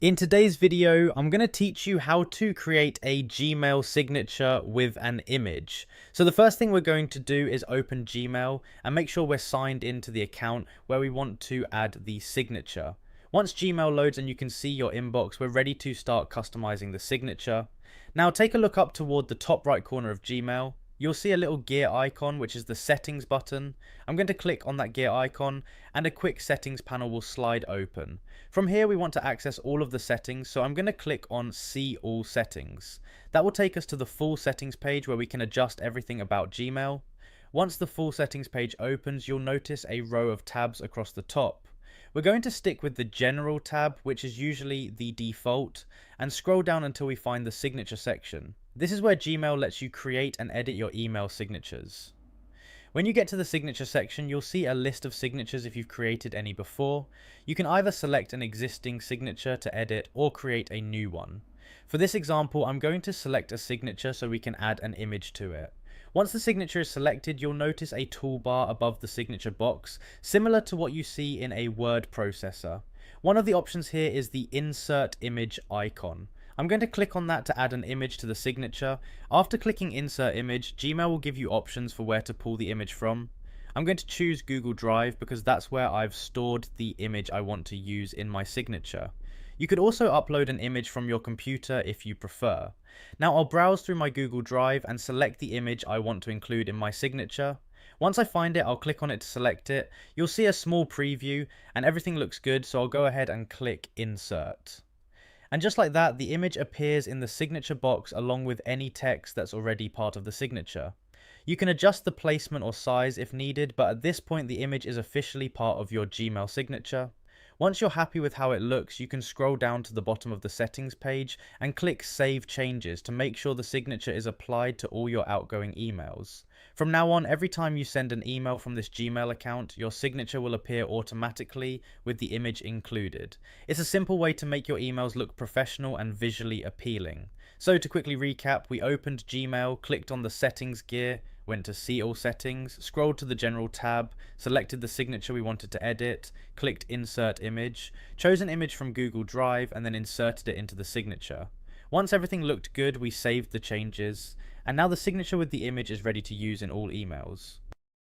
In today's video, I'm going to teach you how to create a Gmail signature with an image. So the first thing we're going to do is open Gmail and make sure we're signed into the account where we want to add the signature. Once Gmail loads and you can see your inbox, we're ready to start customizing the signature. Now take a look up toward the top right corner of Gmail. You'll see a little gear icon, which is the settings button. I'm going to click on that gear icon and a quick settings panel will slide open. From here we want to access all of the settings, so I'm going to click on see all settings. That will take us to the full settings page where we can adjust everything about Gmail. Once the full settings page opens, you'll notice a row of tabs across the top. We're going to stick with the general tab, which is usually the default, and scroll down until we find the signature section. This is where Gmail lets you create and edit your email signatures. When you get to the signature section, you'll see a list of signatures if you've created any before. You can either select an existing signature to edit or create a new one. For this example, I'm going to select a signature so we can add an image to it. Once the signature is selected, you'll notice a toolbar above the signature box, similar to what you see in a word processor. One of the options here is the insert image icon. I'm going to click on that to add an image to the signature. After clicking insert image, Gmail will give you options for where to pull the image from. I'm going to choose Google Drive because that's where I've stored the image I want to use in my signature. You could also upload an image from your computer if you prefer. Now I'll browse through my Google Drive and select the image I want to include in my signature. Once I find it, I'll click on it to select it. You'll see a small preview and everything looks good, so I'll go ahead and click insert. And just like that, the image appears in the signature box along with any text that's already part of the signature. You can adjust the placement or size if needed, but at this point the image is officially part of your Gmail signature. Once you're happy with how it looks, you can scroll down to the bottom of the settings page and click Save Changes to make sure the signature is applied to all your outgoing emails. From now on, every time you send an email from this Gmail account, your signature will appear automatically with the image included. It's a simple way to make your emails look professional and visually appealing. So to quickly recap, we opened Gmail, clicked on the settings gear, went to see all settings, scrolled to the general tab, selected the signature we wanted to edit, clicked insert image, chose an image from Google Drive and then inserted it into the signature. Once everything looked good, we saved the changes, and now the signature with the image is ready to use in all emails.